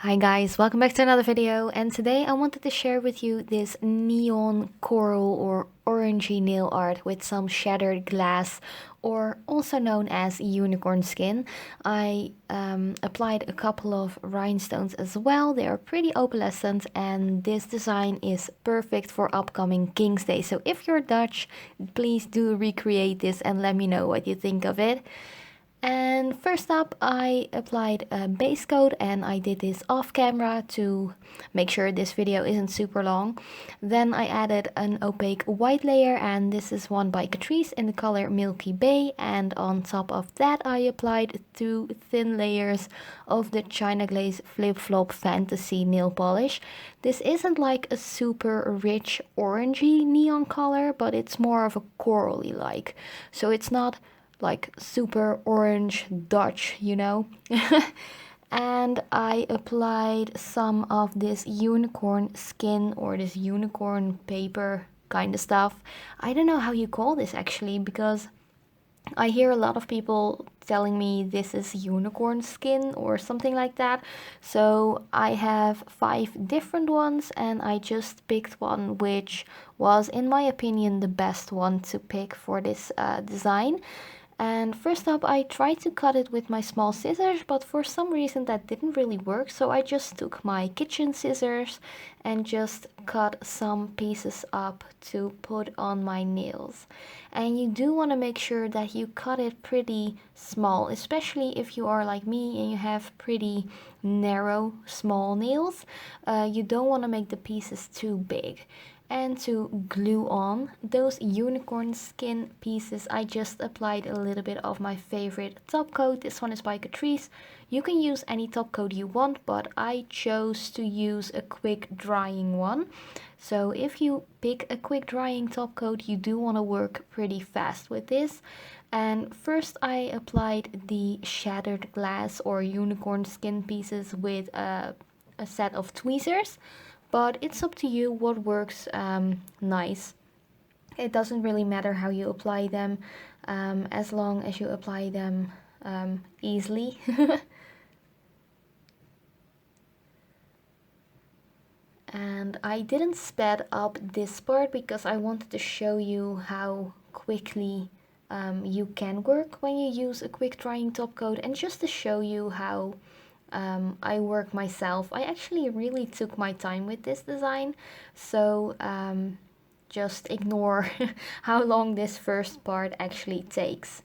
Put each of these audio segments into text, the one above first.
Hi guys, welcome back to another video, and today I wanted to share with you this neon coral or orangey nail art with some shattered glass, or also known as unicorn skin. I applied a couple of rhinestones as well. They are pretty opalescent, and this design is perfect for upcoming King's Day. So if you're Dutch, please do recreate this and let me know what you think of it. And first up, I applied a base coat, and I did this off camera to make sure this video isn't super long. Then I added an opaque white layer, and this is one by Catrice in the color Milky Bay. And on top of that, I applied two thin layers of the China Glaze Flip Flop Fantasy nail polish. This isn't like a super rich orangey neon color, but it's more of a corally like. So it's not like super orange Dutch, you know. And I applied some of this unicorn skin or this unicorn paper kind of stuff. I don't know how you call this actually, because I hear a lot of people telling me this is unicorn skin or something like that. So I have 5 different ones, and I just picked one which was, in my opinion, the best one to pick for this design. And first up, I tried to cut it with my small scissors, but for some reason that didn't really work. So I just took my kitchen scissors and just cut some pieces up to put on my nails. And you do want to make sure that you cut it pretty small, especially if you are like me and you have pretty narrow, small nails. You don't want to make the pieces too big. And to glue on those unicorn skin pieces, I just applied a little bit of my favorite top coat. This one is by Catrice. You can use any top coat you want, but I chose to use a quick drying one. So if you pick a quick drying top coat, you do want to work pretty fast with this. And first I applied the shattered glass or unicorn skin pieces with a set of tweezers. But it's up to you what works nice. It doesn't really matter how you apply them, as long as you apply them easily. And I didn't sped up this part because I wanted to show you how quickly you can work when you use a quick drying top coat, and just to show you how I work myself. I actually really took my time with this design, so just ignore how long this first part actually takes.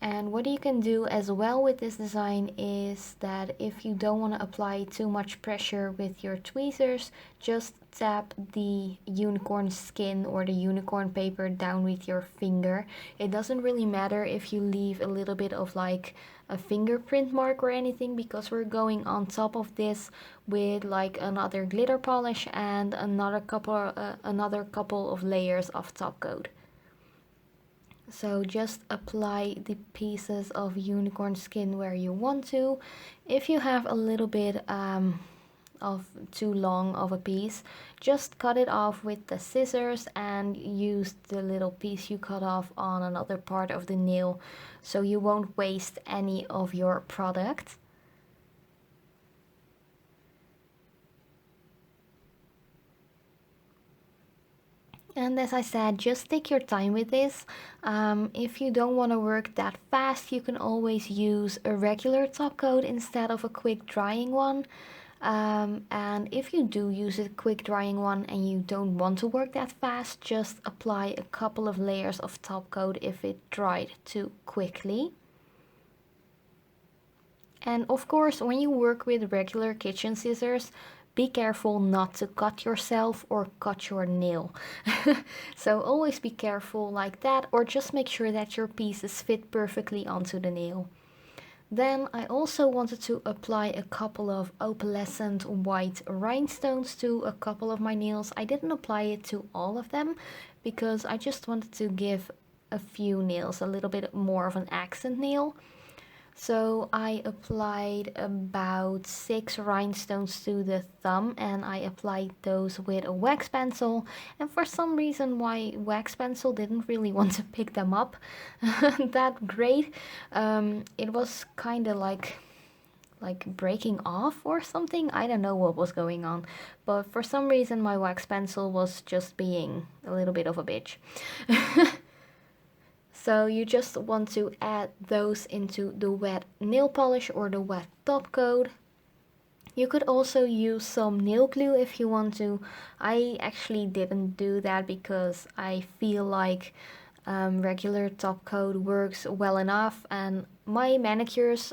And what you can do as well with this design is that if you don't want to apply too much pressure with your tweezers, just tap the unicorn skin or the unicorn paper down with your finger. It doesn't really matter if you leave a little bit of like a fingerprint mark or anything, because we're going on top of this with like another glitter polish and another couple of layers of top coat. So just apply the pieces of unicorn skin where you want to. If you have a little bit of too long of a piece, just cut it off with the scissors and use the little piece you cut off on another part of the nail, so you won't waste any of your product. And as I said, just take your time with this. If you don't want to work that fast, you can always use a regular top coat instead of a quick drying one. And if you do use a quick drying one and you don't want to work that fast, just apply a couple of layers of top coat if it dried too quickly. And of course, when you work with regular kitchen scissors, be careful not to cut yourself or cut your nail. So always be careful like that, or just make sure that your pieces fit perfectly onto the nail. Then I also wanted to apply a couple of opalescent white rhinestones to a couple of my nails. I didn't apply it to all of them because I just wanted to give a few nails a little bit more of an accent nail. So I applied about 6 rhinestones to the thumb, and I applied those with a wax pencil. And for some reason my wax pencil didn't really want to pick them up that great. It was kind of like like breaking off or something. I don't know what was going on, but for some reason my wax pencil was just being a little bit of a bitch. So you just want to add those into the wet nail polish or the wet top coat. You could also use some nail glue if you want to. I actually didn't do that because I feel like regular top coat works well enough, and my manicures,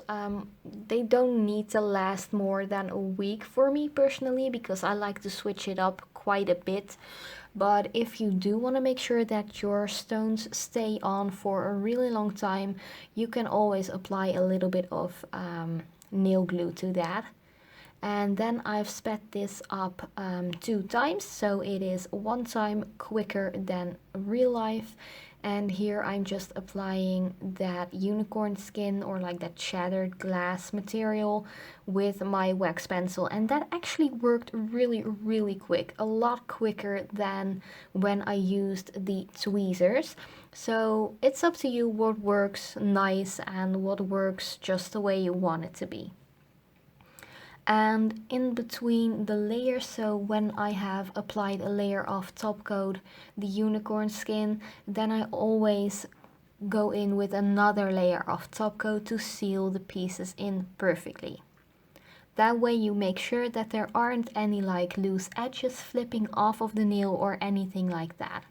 they don't need to last more than a week for me personally, because I like to switch it up quite a bit. But if you do want to make sure that your stones stay on for a really long time, you can always apply a little bit of nail glue to that. And then I've sped this up 2 times, so it is 1 time quicker than real life. And here I'm just applying that unicorn skin, or like that shattered glass material, with my wax pencil, and that actually worked really quick, a lot quicker than when I used the tweezers. So it's up to you what works nice and what works just the way you want it to be. And in between the layers, so when I have applied a layer of top coat, the unicorn skin, then I always go in with another layer of top coat to seal the pieces in perfectly. That way you make sure that there aren't any like loose edges flipping off of the nail or anything like that.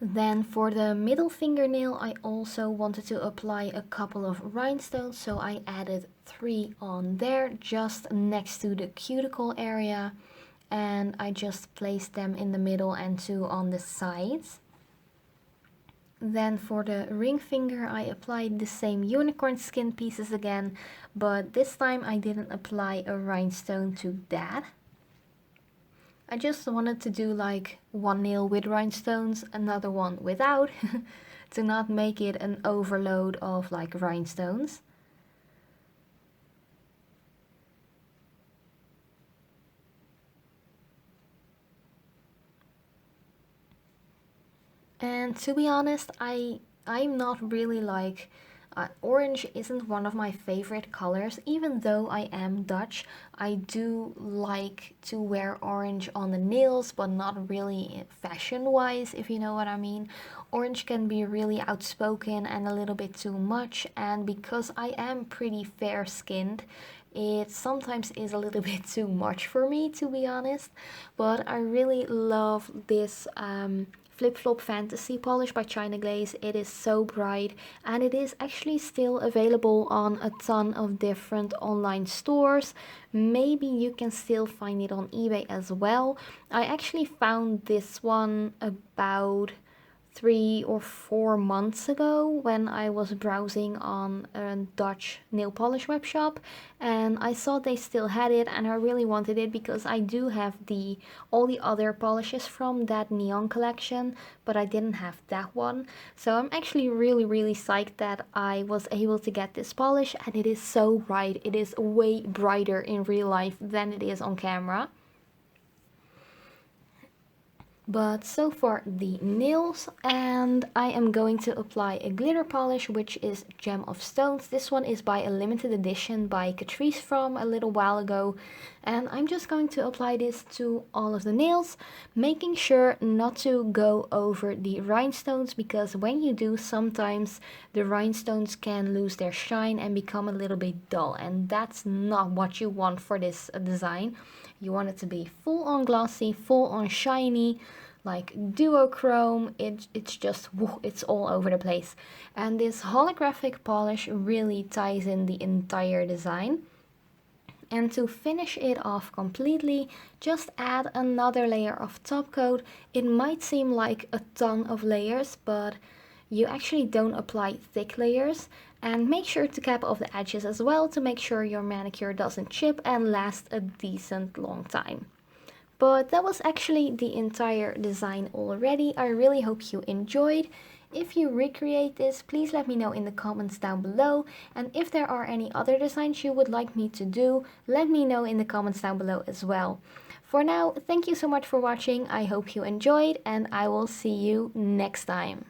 Then for the middle fingernail, I also wanted to apply a couple of rhinestones, so I added 3 on there just next to the cuticle area, and I just placed them in the middle and 2 on the sides. Then for the ring finger, I applied the same unicorn skin pieces again, but this time I didn't apply a rhinestone to that. I just wanted to do like 1 nail with rhinestones, another one without, to not make it an overload of like rhinestones. And to be honest, I'm not really like orange isn't one of my favorite colors. Even though I am Dutch, I do like to wear orange on the nails, but not really fashion wise, if you know what I mean. Orange can be really outspoken and a little bit too much, and because I am pretty fair skinned, it sometimes is a little bit too much for me, to be honest. But I really love this Flip Flop Fantasy polish by China Glaze. It is so bright, and it is actually still available on a ton of different online stores. Maybe you can still find it on eBay as well. I actually found this one about 3 or 4 months ago when I was browsing on a Dutch nail polish web shop, and I saw they still had it, and I really wanted it because I do have all the other polishes from that neon collection, but I didn't have that one. So I'm actually really psyched that I was able to get this polish, and it is so bright. It is way brighter in real life than it is on camera. But so far the nails, and I am going to apply a glitter polish, which is Gem of Stones. This one is by a limited edition by Catrice from a little while ago, and I'm just going to apply this to all of the nails, making sure not to go over the rhinestones, because when you do, sometimes the rhinestones can lose their shine and become a little bit dull, and that's not what you want for this design. You want it to be full on glossy, full on shiny, like duochrome. It's just, it's all over the place. And this holographic polish really ties in the entire design. And to finish it off completely, just add another layer of top coat. It might seem like a ton of layers, but you actually don't apply thick layers. And make sure to cap off the edges as well to make sure your manicure doesn't chip and last a decent long time. But that was actually the entire design already. I really hope you enjoyed. If you recreate this, please let me know in the comments down below, and if there are any other designs you would like me to do, let me know in the comments down below as well. For now, thank you so much for watching, I hope you enjoyed, and I will see you next time.